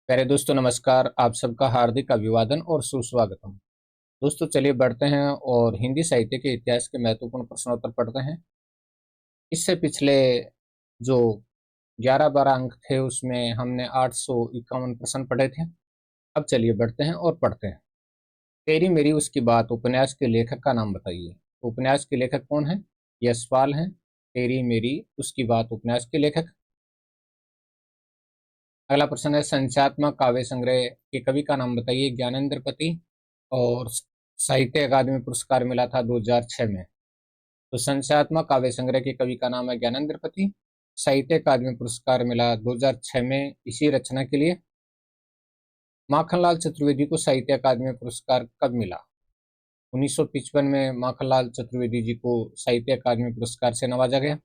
प्यारे दोस्तों नमस्कार। आप सबका हार्दिक अभिवादन और सुस्वागतम। दोस्तों चलिए बढ़ते हैं और हिंदी साहित्य के इतिहास के महत्वपूर्ण प्रश्नोत्तर पढ़ते हैं। इससे पिछले जो 11-12 अंक थे उसमें हमने 851 प्रश्न पढ़े थे। अब चलिए बढ़ते हैं और पढ़ते हैं। तेरी मेरी उसकी बात उपन्यास के लेखक का नाम बताइए। उपन्यास के लेखक कौन है? यशपाल हैं। तेरी मेरी उसकी बात उपन्यास के लेखक। अगला प्रश्न है संख्यात्मक काव्य संग्रह के कवि का नाम बताइए। ज्ञानेंद्र पति। और साहित्य अकादमी पुरस्कार मिला था 2006 में। तो संख्यात्मक काव्य संग्रह के कवि का नाम है ज्ञानेंद्र पति। साहित्य अकादमी पुरस्कार मिला 2006 में इसी रचना के लिए। माखनलाल चतुर्वेदी को साहित्य अकादमी पुरस्कार कब मिला? 1955 में माखनलाल चतुर्वेदी जी को साहित्य अकादमी पुरस्कार से नवाजा गया।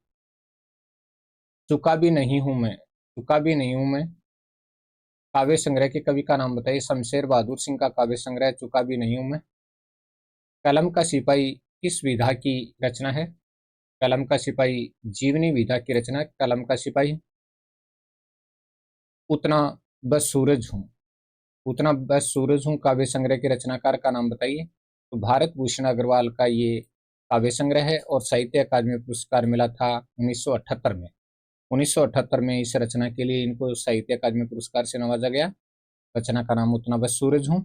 चुका भी नहीं हूं मैं। चुका भी नहीं हूं मैं काव्य संग्रह के कवि का नाम बताइए। शमशेर बहादुर सिंह का काव्य संग्रह चुका भी नहीं हूं मैं। कलम का सिपाही किस विधा की रचना है? कलम का सिपाही जीवनी विधा की रचना। कलम का सिपाही। उतना बस सूरज हूँ। उतना बस सूरज हूँ काव्य संग्रह के रचनाकार का नाम बताइए। तो भारत भूषण अग्रवाल का ये काव्य संग्रह है और साहित्य अकादमी पुरस्कार मिला था 1978 में। 1978 में इस रचना के लिए इनको साहित्य अकादमी पुरस्कार से नवाजा गया। रचना का नाम उतना बस सूरज हूँ।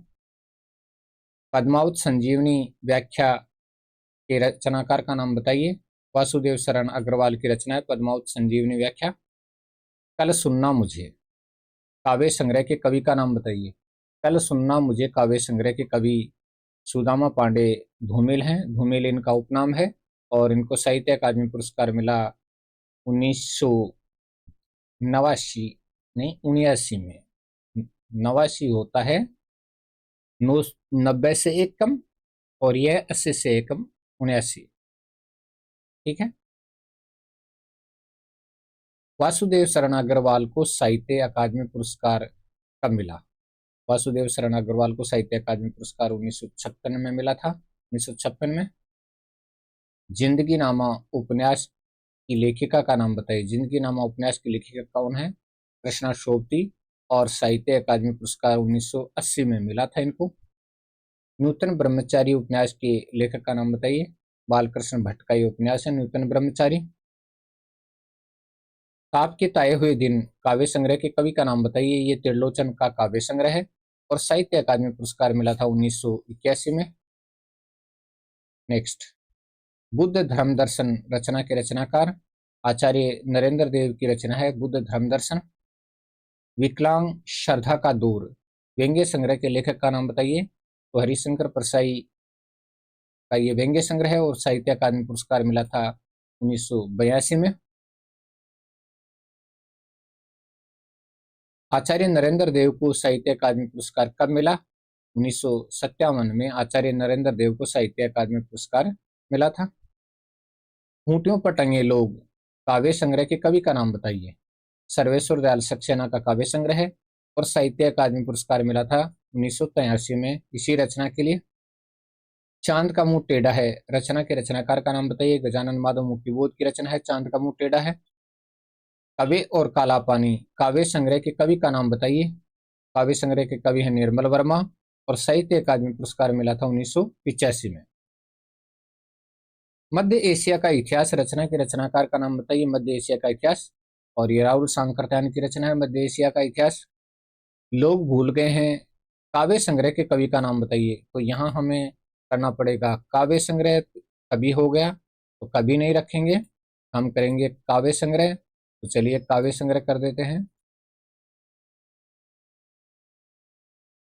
पद्मावत संजीवनी व्याख्या के रचनाकार का नाम बताइए। वासुदेव शरण अग्रवाल की रचना है पद्मावत संजीवनी व्याख्या। कल सुनना मुझे काव्य संग्रह के कवि का नाम बताइए। कल सुनना मुझे काव्य संग्रह के कवि सुदामा पांडे धूमिल हैं। धूमिल इनका उपनाम है और इनको साहित्य अकादमी पुरस्कार मिला 1989 नहीं 79 में। 89 होता है 90 से एक कम और यह 80 से एक कम 79। ठीक है। वासुदेव शरण अग्रवाल को साहित्य अकादमी पुरस्कार कब मिला? वासुदेव शरण अग्रवाल को साहित्य अकादमी पुरस्कार 1956 में मिला था। 1956 में। जिंदगी नामा उपन्यास की लेखिका का नाम बताइए। जिंदगी नामा उपन्यास की लेखिका कौन है? कृष्णा शोभती। और साहित्य अकादमी पुरस्कार 1980 में मिला था इनको। नूतन ब्रह्मचारी उपन्यास के लेखक का नाम बताइए। बालकृष्ण भट्ट का ये उपन्यास है नूतन ब्रह्मचारी। ताप के ताए हुए दिन काव्य संग्रह के कवि का नाम बताइए। ये त्रिलोचन का काव्य संग्रह है और साहित्य अकादमी पुरस्कार मिला था 1981 में। नेक्स्ट, बुद्ध धर्म दर्शन रचना के रचनाकार आचार्य नरेंद्र देव की रचना है बुद्ध धर्म दर्शन। विकलांग श्रद्धा का दूर व्यंग्य संग्रह के लेखक का नाम बताइए। तो हरिशंकर परसाई का ये व्यंग्य संग्रह है और साहित्य अकादमी पुरस्कार मिला था 1982 में। आचार्य नरेंद्र देव को साहित्य अकादमी पुरस्कार कब मिला? 1957 में आचार्य नरेंद्र देव को साहित्य अकादमी पुरस्कार मिला था। खूंटियों पर टंगे लोग काव्य संग्रह के कवि का नाम बताइए। सर्वेश्वर दयाल सक्सेना का काव्य संग्रह है और साहित्य अकादमी पुरस्कार मिला था 1983 में इसी रचना के लिए। चांद का मुंह टेढ़ा है रचना के रचनाकार का नाम बताइए। गजानन माधव मुक्तिबोध की रचना है चांद का मुंह टेढ़ा है। कवि और काला पानी काव्य संग्रह के कवि का नाम बताइए। काव्य संग्रह के कवि हैं निर्मल वर्मा और साहित्य अकादमी पुरस्कार मिला था 1985 में। मध्य एशिया का इतिहास रचना के रचनाकार का नाम बताइए। मध्य एशिया का इतिहास और ये राहुल सांकृत्यायन की रचना है मध्य एशिया का इतिहास। लोग भूल गए हैं काव्य संग्रह के कवि का नाम बताइए। तो यहाँ हमें करना पड़ेगा काव्य संग्रह कवि हो गया तो कवि नहीं रखेंगे, हम करेंगे काव्य संग्रह। तो चलिए काव्य संग्रह कर देते हैं।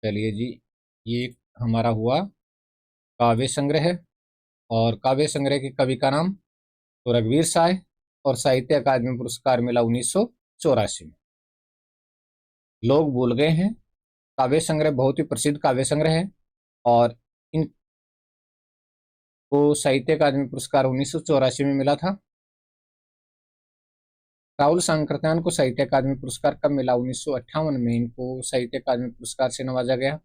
चलिए जी, ये हमारा हुआ काव्य संग्रह और काव्य संग्रह के कवि का नाम तो रघुवीर साय और साहित्य अकादमी पुरस्कार मिला 1984 में। लोग भूल गए हैं काव्य संग्रह बहुत ही प्रसिद्ध काव्य संग्रह है और इनको साहित्य अकादमी पुरस्कार 1984 में मिला था। राहुल सांकृत्यायन को साहित्य अकादमी पुरस्कार कब मिला? 1958 में इनको साहित्य अकादमी पुरस्कार से नवाजा गया।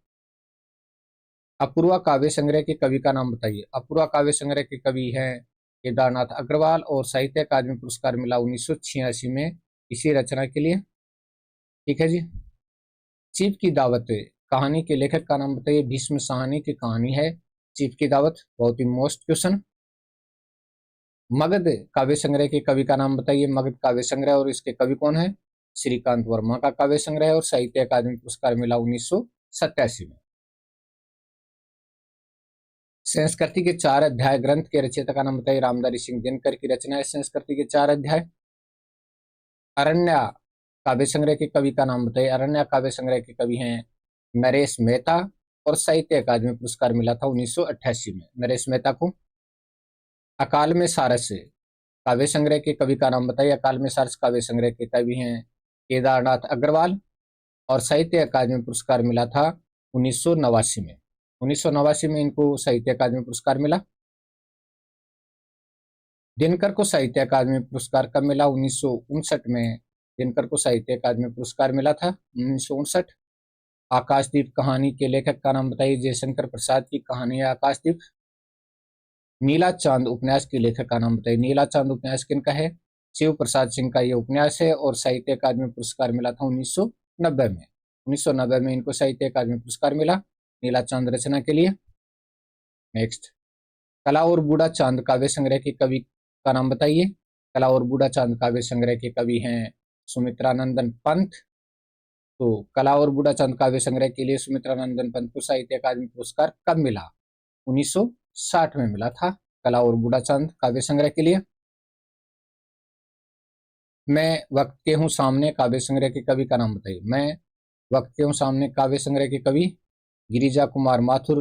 अपूर्वा काव्य संग्रह के कवि का नाम बताइए। अपूर्वा काव्य संग्रह के कवि हैं केदारनाथ अग्रवाल और साहित्य अकादमी पुरस्कार मिला 1986 में इसी रचना के लिए। ठीक है जी। चीफ की दावत कहानी के लेखक का नाम बताइए। भीष्म साहनी की कहानी है चीफ की दावत, बहुत ही मोस्ट क्वेश्चन। मगध काव्य संग्रह के कवि का नाम बताइए। मगध काव्य संग्रह और इसके कवि कौन है? श्रीकांत वर्मा का काव्य संग्रह है और साहित्य अकादमी पुरस्कार मिला 1987 में। संस्कृति के 4 अध्याय ग्रंथ के रचयिता का नाम बताइए। रामधारी सिंह दिनकर की रचना है संस्कृति के 4 अध्याय। अरण्या काव्य संग्रह के कवि का नाम बताइए। अरण्या काव्य संग्रह के कवि हैं नरेश मेहता और साहित्य अकादमी पुरस्कार मिला था 1988 में नरेश मेहता को। अकाल में सारस काव्य संग्रह के कवि का नाम बताइए। अकाल में सारस काव्य संग्रह के कवि हैं केदारनाथ अग्रवाल और साहित्य अकादमी पुरस्कार मिला था 1989 में। 1989 में इनको साहित्य अकादमी पुरस्कार मिला। दिनकर को साहित्य अकादमी पुरस्कार कब मिला? 1959 में दिनकर को साहित्य अकादमी पुरस्कार मिला था 1959। आकाशदीप कहानी के लेखक का नाम बताइए। जयशंकर प्रसाद की कहानी है आकाशदीप। नीला चांद उपन्यास के लेखक का नाम बताइए। नीला चांद उपन्यास किनका है? शिव प्रसाद सिंह का यह उपन्यास है और साहित्य अकादमी पुरस्कार मिला था 1990 में। 1990 में इनको साहित्य अकादमी पुरस्कार मिला नीला चांद रचना के लिए। नेक्स्ट, कला और बूढ़ा चांद काव्य संग्रह के कवि का नाम बताइए। कला और बूढ़ा चांद काव्य संग्रह के कवि हैं सुमित्रानंदन पंत। तो कला और बूढ़ा चांद काव्य संग्रह के लिए सुमित्रानंदन पंत को साहित्य अकादमी पुरस्कार कब मिला? 1960 में मिला था कला और बूढ़ा चांद काव्य संग्रह के लिए। मैं वक्त के हूँ सामने काव्य संग्रह के कवि का नाम बताइए। मैं वक्त के हूँ सामने काव्य संग्रह के कवि गिरिजा कुमार माथुर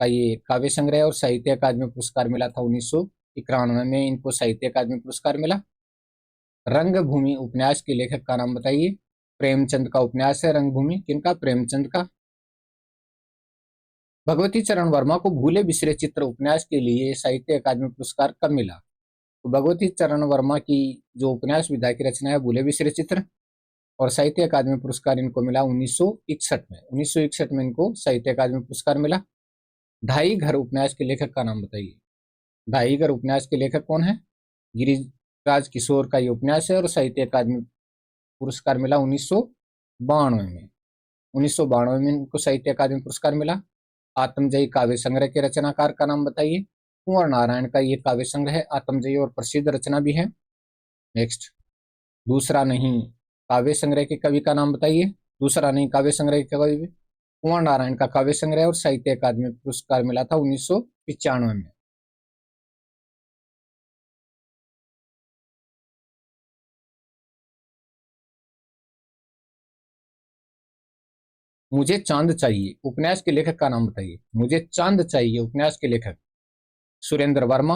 का ये काव्य संग्रह और साहित्य अकादमी पुरस्कार मिला था 1991 में इनको साहित्य अकादमी पुरस्कार मिला। रंगभूमि उपन्यास के लेखक का नाम बताइए। प्रेमचंद का उपन्यास है रंगभूमि। किनका? प्रेमचंद का। भगवती चरण वर्मा को भूले बिसरे चित्र उपन्यास के लिए साहित्य अकादमी पुरस्कार कब मिला? तो भगवती चरण वर्मा की जो उपन्यास विधा की रचना है भूले बिसरे चित्र और साहित्य अकादमी पुरस्कार इनको मिला 1961 में। 1961 में इनको साहित्य अकादमी पुरस्कार मिला। ढाई घर उपन्यास के लेखक का नाम बताइए। ढाई घर उपन्यास के लेखक कौन है? गिरिराज किशोर का ये उपन्यास है और साहित्य अकादमी पुरस्कार मिला 1992 में। 1992 में इनको साहित्य अकादमी पुरस्कार मिला। आत्मजयी काव्य संग्रह के रचनाकार का नाम बताइए। कुंवर नारायण का ये काव्य संग्रह है आत्मजयी और प्रसिद्ध रचना भी है। नेक्स्ट, दूसरा नहीं काव्य संग्रह के कवि का नाम बताइए। दूसरा नहीं काव्य संग्रह के कवि कुंवर नारायण का काव्य संग्रह और साहित्य अकादमी पुरस्कार मिला था 1995 में। मुझे चांद चाहिए उपन्यास के लेखक का नाम बताइए। मुझे चांद चाहिए उपन्यास के लेखक सुरेंद्र वर्मा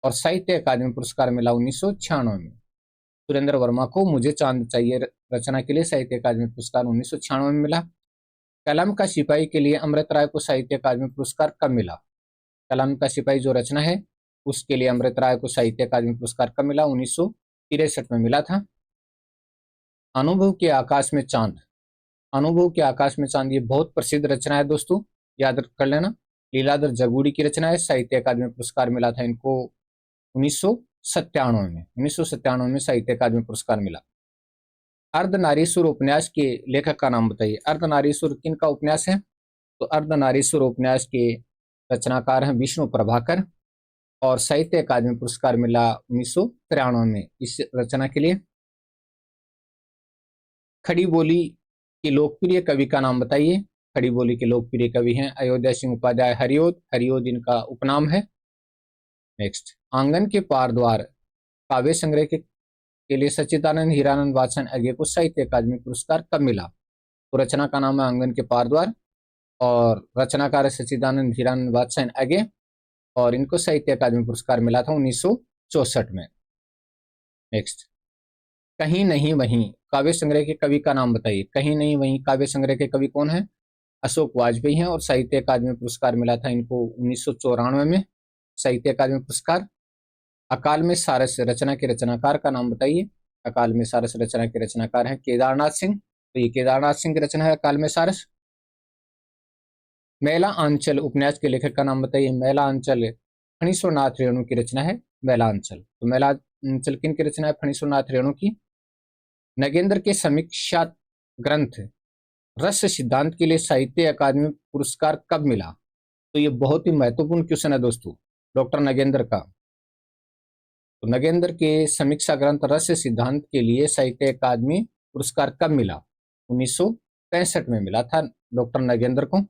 और साहित्य अकादमी पुरस्कार मिला 1996 में। सुरेंद्र वर्मा को मुझे चांद चाहिए रचना के लिए साहित्य अकादमी पुरस्कार 1996 में मिला। कलम का सिपाही के लिए अमृत राय को साहित्य अकादमी पुरस्कार कब मिला? कलम का सिपाही जो रचना है उसके लिए अमृत राय को साहित्य अकादमी पुरस्कार कब मिला? 1963 में मिला था। अनुभव के आकाश में चांद। अनुभव के आकाश में चांद ये बहुत प्रसिद्ध रचना है दोस्तों, याद कर लेना। लीलाधर जगूड़ी की रचना है। साहित्य अकादमी पुरस्कार मिला था इनको 1997 में। 1997 में साहित्य अकादमी पुरस्कार मिला। अर्धनारीश्वर उपन्यास के लेखक का नाम बताइए। अर्धनारीश्वर किन का उपन्यास है? तो अर्धनारीश्वर उपन्यास के रचनाकार हैं विष्णु प्रभाकर और साहित्य अकादमी पुरस्कार मिला 1993 में इस रचना के लिए। खड़ी बोली के लोकप्रिय कवि का नाम बताइए। खड़ी बोली के लोकप्रिय कवि हैं अयोध्या सिंह उपाध्याय हरिओद। हरिओद इनका उपनाम है। नेक्स्ट, आंगन के पार द्वार काव्य संग्रह के लिए सच्चिदानंद हीरानंद वात्सन अगे को साहित्य अकादमी पुरस्कार कब मिला? तो रचना का नाम है आंगन के पार द्वार और रचनाकार है सच्चिदानंद हीरानंद वात्सन अगे और इनको साहित्य अकादमी पुरस्कार मिला था 1964 में। नेक्स्ट, कहीं नहीं वहीं काव्य संग्रह के कवि का नाम बताइए। कहीं नहीं वहीं काव्य संग्रह के कवि कौन है? अशोक वाजपेयी हैं और साहित्य अकादमी पुरस्कार मिला था इनको 1994 में साहित्य अकादमी पुरस्कार। अकाल में सारस रचना के रचनाकार का नाम बताइए। अकाल में सारस रचना के रचनाकार हैं केदारनाथ सिंह। तो ये केदारनाथ सिंह की रचना है अकाल में सारस। मैला आंचल उपन्यास के लेखक का नाम बताइए। मैला आंचल फणीश्वरनाथ रेणु की रचना है मैला आंचल। तो मैला आंचल किन की रचना है? फणीश्वरनाथ रेणु की। नगेंद्र के समीक्षा ग्रंथ रस सिद्धांत के लिए साहित्य अकादमी पुरस्कार कब मिला? तो ये बहुत ही महत्वपूर्ण क्वेश्चन है दोस्तों, डॉक्टर नगेंद्र का। तो नगेंद्र के समीक्षा ग्रंथ रस सिद्धांत के लिए साहित्य अकादमी पुरस्कार कब मिला? 1965 में मिला था डॉक्टर नगेंद्र को।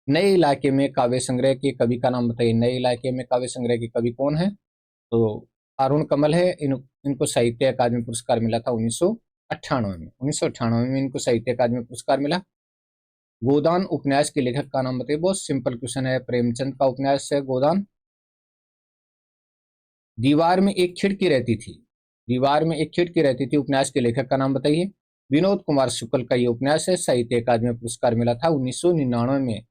नए इलाके में काव्य संग्रह के कवि का नाम बताइए। नए इलाके में काव्य संग्रह के कवि कौन है? तो अरुण कमल है। इनको साहित्य अकादमी पुरस्कार मिला था 1998 में। 1998 में इनको साहित्य अकादमी पुरस्कार मिला। गोदान उपन्यास के लेखक का नाम बताइए। बहुत सिंपल क्वेश्चन है, प्रेमचंद का उपन्यास है गोदान। दीवार में एक खिड़की रहती थी। दीवार में एक खिड़की रहती थी उपन्यास के लेखक का नाम बताइए। विनोद कुमार शुक्ल का ये उपन्यास है। साहित्य अकादमी पुरस्कार मिला था 1999 में।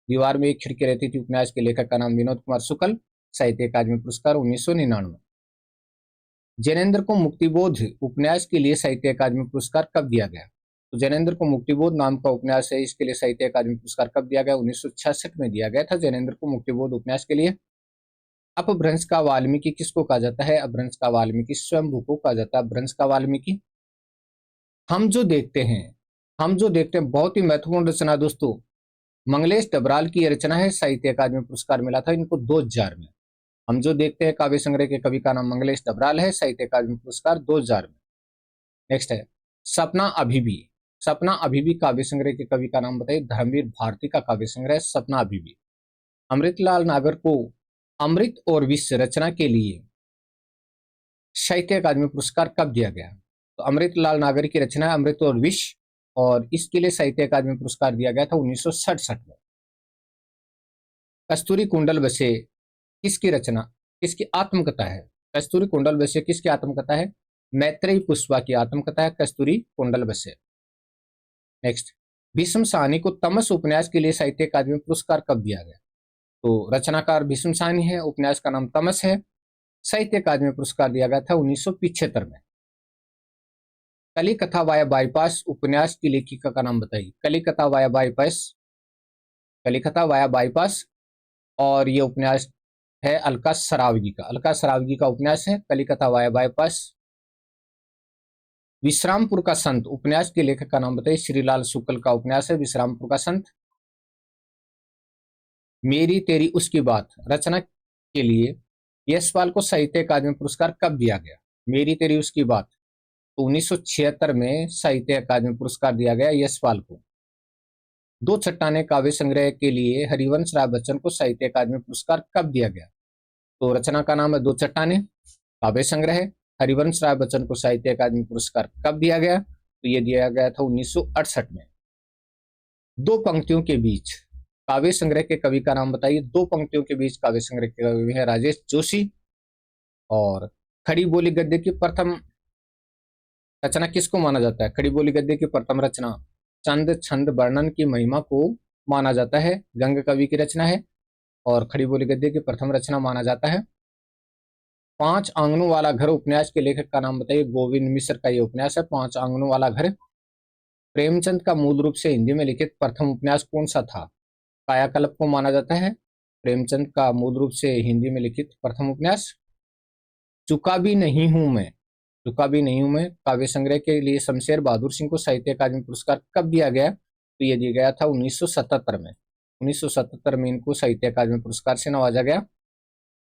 दीवार में एक खिड़की रहती थी उपन्यास के लेखक का नाम विनोद कुमार शुक्ल। साहित्य अकादमी पुरस्कार 1999। जैनेन्द्र को मुक्तिबोध उपन्यास के लिए साहित्य अकादमी पुरस्कार कब दिया गया? तो जैनेन्द्र को मुक्तिबोध नाम का उपन्यास है, इसके लिए साहित्य अकादमी पुरस्कार कब दिया गया? 1966 में दिया गया था जैनेन्द्र को मुक्तिबोध उपन्यास के लिए। अपभ्रंश का वाल्मीकि किसको कहा जाता है? अपभ्रंश का वाल्मीकि स्वयंभू को कहा जाता है। अपभ्रंश का वाल्मीकि। हम जो देखते हैं बहुत ही महत्वपूर्ण रचना दोस्तों, मंगलेश डबराल की रचना है। साहित्य अकादमी पुरस्कार मिला था इनको 2000 में। हम जो देखते हैं काव्य संग्रह के कवि का नाम मंगलेश डबराल है। साहित्य अकादमी पुरस्कार 2000 में। नेक्स्ट है सपना अभी भी। सपना अभी भी काव्य संग्रह के कवि का नाम बताइए। धर्मवीर भारती का काव्य संग्रह सपना अभी भी। अमृतलाल नागर को अमृत और विष रचना के लिए साहित्य अकादमी पुरस्कार कब दिया गया? तो अमृतलाल नागर की रचना है अमृत और विष, और इसके लिए साहित्य अकादमी पुरस्कार दिया गया था 1967 में। कस्तूरी कुंडल बसे किसकी रचना, किसकी आत्मकथा है? कस्तूरी कुंडल बसे किसकी आत्मकथा है? मैत्रेयी पुष्पा की आत्मकथा है कस्तूरी कुंडल बसे। नेक्स्ट, भीष्म साहनी को तमस उपन्यास के लिए साहित्य अकादमी पुरस्कार कब दिया गया? तो रचनाकार भीष्म साहनी है, उपन्यास का नाम तमस है। साहित्य अकादमी पुरस्कार दिया गया था 1975 में। कलिकथा वाया बाईपास उपन्यास की लेखिका का नाम बताइए। कलिकथा वाया बाईपास, कलिकथा वाया बाईपास, और ये उपन्यास है अलका सरावगी का। अलका सरावगी का उपन्यास है कलिकथा वाया बाईपास। विश्रामपुर का संत उपन्यास के लेखक का नाम बताइए। श्रीलाल शुक्ल का उपन्यास है विश्रामपुर का संत। मेरी तेरी उसकी बात रचना के लिए यशपाल को साहित्य अकादमी पुरस्कार कब दिया गया? मेरी तेरी उसकी बात, तो 1976 में साहित्य अकादमी पुरस्कार दिया गया यशपाल को। दो चट्टाने काव्य संग्रह के लिए हरिवंश राय बच्चन को साहित्य अकादमी पुरस्कार कब दिया गया? तो रचना का नाम है दो चट्टाने, काव्य संग्रह है। हरिवंश राय बच्चन को साहित्य अकादमी पुरस्कार कब दिया गया? तो ये दिया गया था 1968 में। दो पंक्तियों के बीच काव्य संग्रह के कवि का नाम बताइए। दो पंक्तियों के बीच काव्य संग्रह के कवि है राजेश जोशी। और खड़ी बोली गद्य की प्रथम रचना किसको माना जाता है? खड़ी बोली गद्य की प्रथम रचना चंद छंद वर्णन की महिमा को माना जाता है, गंग कवि की रचना है। और खड़ी बोली गद्य की प्रथम रचना माना जाता है। पांच आंगनों वाला घर उपन्यास के लेखक का नाम बताइए। गोविंद मिश्र का ये उपन्यास है पांच आंगनों वाला घर। प्रेमचंद का मूल रूप से हिंदी में लिखित प्रथम उपन्यास कौन सा था? कायाकल्प को माना जाता है प्रेमचंद का मूल रूप से हिंदी में लिखित प्रथम उपन्यास। चुका भी नहीं हूं मैं, चुका भी नहीं हूं मैं काव्य संग्रह के लिए शमशेर बहादुर सिंह को साहित्य अकादमी पुरस्कार कब दिया गया? तो ये दिया गया था 1977 में। 1977 में इनको साहित्य अकादमी पुरस्कार से नवाजा गया।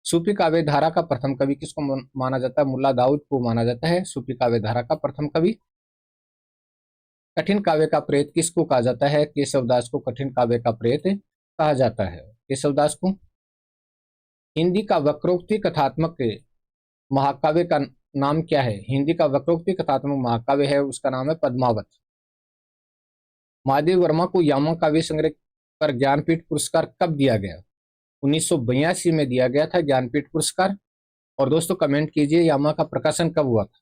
सूफी काव्य धारा का प्रथम कवि किसको माना जाता है? मुल्ला दाऊद को माना जाता है सूफी काव्य धारा का प्रथम कवि। कठिन काव्य का प्रेत किसको कहा जाता है? केशवदास को कठिन काव्य का प्रेत कहा जाता है, केशवदास को। हिंदी का वक्रोक्ति कथात्मक महाकाव्य का नाम क्या है? हिंदी का वक्रोक्ति कथात्मक महाकाव्य है, उसका नाम है पद्मावत। महादेव वर्मा को यामा काव्य संग्रह पर ज्ञानपीठ पुरस्कार कब दिया गया? 1982 में दिया गया था ज्ञानपीठ पुरस्कार। और दोस्तों कमेंट कीजिए यामा का प्रकाशन कब हुआ था?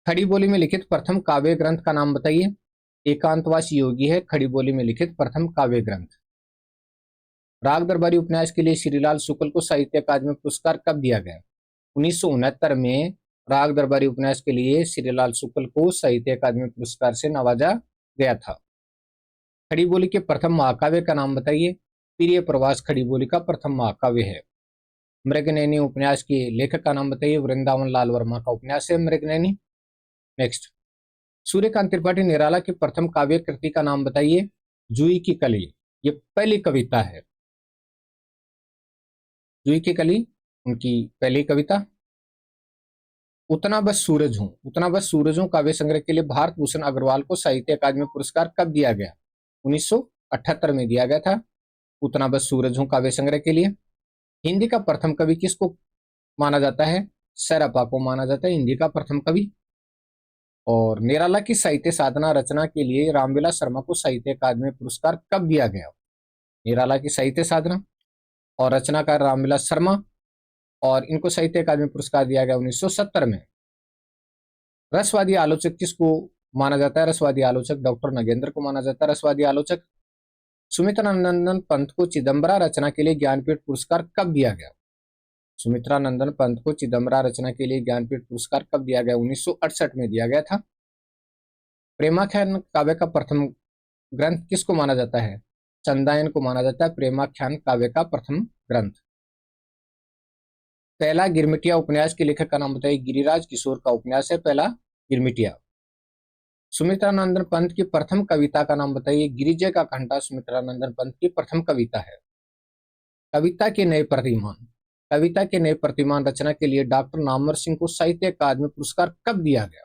खड़ी बोली में लिखित प्रथम काव्य ग्रंथ का नाम बताइए। एकांतवासी योगी है खड़ी बोली में लिखित प्रथम काव्य ग्रंथ। राग दरबारी उपन्यास के लिए श्रीलाल शुक्ल को साहित्य अकादमी पुरस्कार कब दिया गया? 1969 में राग दरबारी उपन्यास के लिए श्रीलाल शुक्ल को साहित्य अकादमी पुरस्कार से नवाजा गया था। खड़ी बोली के प्रथम महाकाव्य का नाम बताइए। प्रिय प्रवास खड़ी बोली का प्रथम महाकाव्य है। मृगनयनी उपन्यास के लेखक का नाम बताइए। वृंदावन लाल वर्मा का उपन्यास है मृगनयनी। नेक्स्ट, सूर्यकांत त्रिपाठी निराला की प्रथम काव्य कृति का नाम बताइए। जूही की कली, ये पहली कविता है। जूही की कली उनकी पहली कविता। उतना बस सूरज हूं, उतना बस सूरज हूं काव्य संग्रह के लिए भारत भूषण अग्रवाल को साहित्य अकादमी पुरस्कार कब दिया गया? 1978 में दिया गया था उतना बस सूरज हूं काव्य संग्रह के लिए। हिंदी का प्रथम कवि किसको माना जाता है? सैरपा को माना जाता है हिंदी का प्रथम कवि। और निराला की साहित्य साधना रचना के लिए रामविलास शर्मा को साहित्य अकादमी पुरस्कार कब दिया गया? निराला की साहित्य साधना और रचनाकार रामविलास शर्मा, और इनको साहित्य अकादमी पुरस्कार दिया गया 1970 में। रसवादी आलोचक किसको माना जाता है? रसवादी आलोचक डॉक्टर नगेंद्र को माना जाता है रसवादी आलोचक। सुमित्रा नंदन पंत को चिदम्बरा रचना के लिए ज्ञानपीठ पुरस्कार कब दिया गया? सुमित्रा नंदन पंत को चिदम्बरा रचना के लिए ज्ञानपीठ पुरस्कार कब दिया गया? 1968 में दिया गया था। प्रेमाख्यान काव्य का प्रथम ग्रंथ किसको माना जाता है? चंदायन को माना जाता है प्रेमाख्यान काव्य का प्रथम ग्रंथ। पहला गिरमिटिया उपन्यास के लेखक का नाम बताइए। गिरिराज किशोर का उपन्यास है पहला गिरमिटिया। सुमित्रा नंदन पंत की प्रथम कविता का नाम बताइए। गिरिजय का कंठा सुमित्रा नंदन पंत की प्रथम कविता है। कविता के नए प्रतिमान, कविता के नए प्रतिमान रचना के लिए डॉक्टर नामवर सिंह को साहित्य अकादमी पुरस्कार कब दिया गया?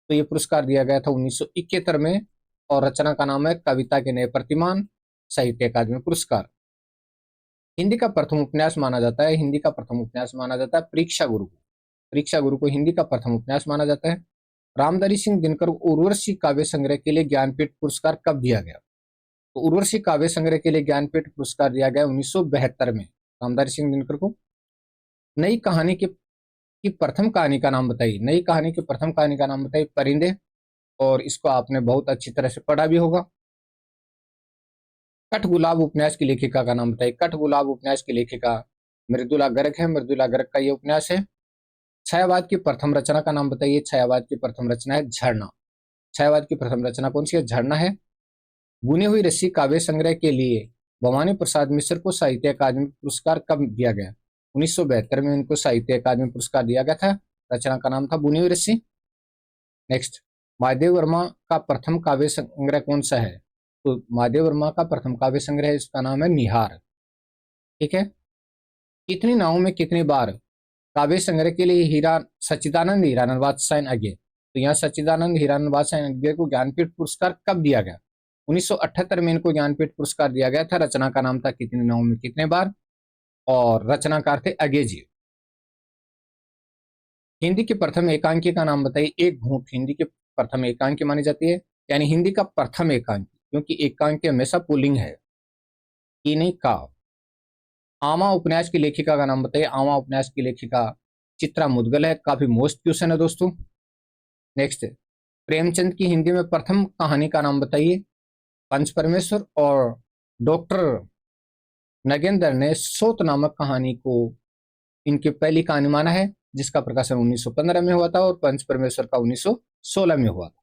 तो ये पुरस्कार दिया गया था 1971 में, और रचना का नाम है कविता के नए प्रतिमान, साहित्य अकादमी पुरस्कार। हिंदी का प्रथम उपन्यास माना जाता है, हिंदी का प्रथम उपन्यास माना जाता है परीक्षा गुरु को। परीक्षा गुरु को हिंदी का प्रथम उपन्यास माना जाता है। रामधारी सिंह दिनकर को उर्वशी काव्य संग्रह के लिए ज्ञानपीठ पुरस्कार कब दिया गया? तो उर्वशी काव्य संग्रह के लिए ज्ञानपीठ पुरस्कार दिया गया 1972 में रामधारी सिंह दिनकर को। नई कहानी की प्रथम कहानी का नाम बताइए। नई कहानी की प्रथम कहानी का नाम बताइए परिंदे, और इसको आपने बहुत अच्छी तरह से पढ़ा भी होगा। कठगुलाब उपन्यास की लेखिका का नाम बताइए। कठगुलाब उपन्यास की लेखिका मृदुला गर्ग है, मृदुला गर्ग का ये उपन्यास है। छायावाद की प्रथम रचना का नाम बताइए। छायावाद की प्रथम रचना है झरना। छायावाद की प्रथम रचना कौन सी है? झरना है। बुनी हुई रस्सी काव्य संग्रह के लिए भवानी प्रसाद मिश्र को साहित्य अकादमी पुरस्कार कब दिया गया? 1972 में इनको साहित्य अकादमी पुरस्कार दिया गया था। रचना का नाम था बुनी हुई रस्सी। नेक्स्ट, महादेव वर्मा का प्रथम काव्य संग्रह कौन सा है? तो महादेव वर्मा का प्रथम काव्य संग्रह, इसका नाम है निहार। ठीक है। कितनी नावों में कितनी बार काव्य संग्रह के लिए सच्चिदानंद हीरानंद वात्स्यायन अज्ञे, तो यहाँ सच्चिदानंद हीरानंद वात्स्यायन अज्ञे को ज्ञानपीठ पुरस्कार कब दिया गया? 1978 में इनको ज्ञानपीठ पुरस्कार दिया गया था। रचना का नाम था कितनी नावों में कितने बार, और रचनाकार थे अज्ञे जी। हिंदी की प्रथम एकांकी का नाम बताइए। एक घूंट हिंदी की प्रथम एकांकी मानी जाती है, यानी हिंदी का प्रथम एकांकी, क्योंकि एकांकी हमेशा पुल्लिंग है, की नहीं का। आमा उपन्यास की लेखिका का नाम बताइए। आमा उपन्यास की लेखिका चित्रा मुदगल है। काफी मोस्ट क्वेश्चन है दोस्तों। नेक्स्ट, प्रेमचंद की हिंदी में प्रथम कहानी का नाम बताइए। पंच परमेश्वर। और डॉक्टर नगेंद्र ने सोत नामक कहानी को इनकी पहली कहानी माना है, जिसका प्रकाशन 1915 में हुआ था, और पंच परमेश्वर का 1916 में हुआ था।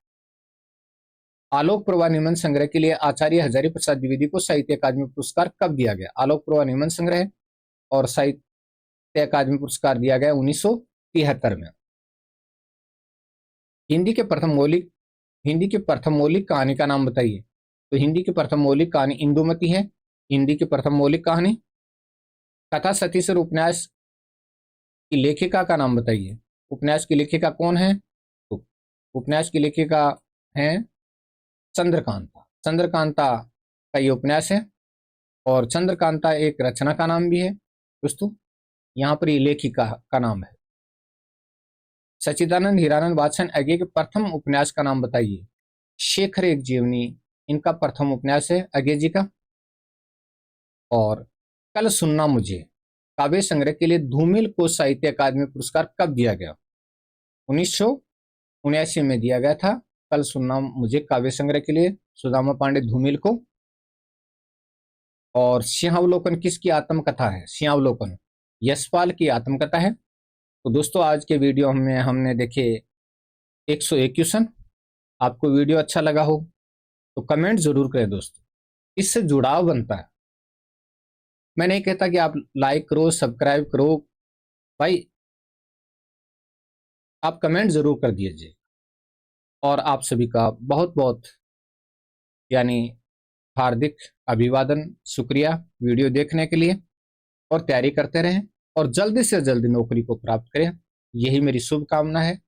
आलोक प्रवाह निबंध संग्रह के लिए आचार्य हजारी प्रसाद द्विवेदी को साहित्य अकादमी पुरस्कार कब दिया गया? आलोक प्रवाह निबंध संग्रह और साहित्य अकादमी पुरस्कार दिया गया 1973 में। हिंदी के प्रथम मौलिक कहानी का नाम बताइए। तो हिंदी की प्रथम मौलिक कहानी इंदुमती है। हिंदी की प्रथम मौलिक कहानी। कथा सतीसर उपन्यास की लेखिका का नाम बताइए। उपन्यास की लेखिका कौन है? तो उपन्यास की लेखिका है चंद्रकांता। चंद्रकांता का ये उपन्यास है, और चंद्रकांता एक रचना का नाम भी है दोस्तों। यहाँ पर ये लेखिका का नाम है। सच्चिदानंद हीरानंद वात्स्यायन अज्ञे के प्रथम उपन्यास का नाम बताइए। शेखर एक जीवनी इनका प्रथम उपन्यास है अज्ञे जी का। और कल सुनना मुझे काव्य संग्रह के लिए धूमिल को साहित्य अकादमी पुरस्कार कब दिया गया? 1979 में दिया गया था कल सुनना मुझे काव्य संग्रह के लिए सुदामा पांडे धूमिल को। और सिंहावलोकन किसकी आत्मकथा है? सिंहावलोकन यशपाल की आत्मकथा है। तो दोस्तों आज के वीडियो में हमने देखे 101 क्वेश्चन। आपको वीडियो अच्छा लगा हो तो कमेंट जरूर करें दोस्तों, इससे जुड़ाव बनता है। मैं नहीं कहता कि आप लाइक करो सब्सक्राइब करो भाई, आप कमेंट जरूर कर दीजिए। और आप सभी का बहुत बहुत यानी हार्दिक अभिवादन, शुक्रिया वीडियो देखने के लिए। और तैयारी करते रहें और जल्दी से जल्दी नौकरी को प्राप्त करें, यही मेरी शुभकामना है।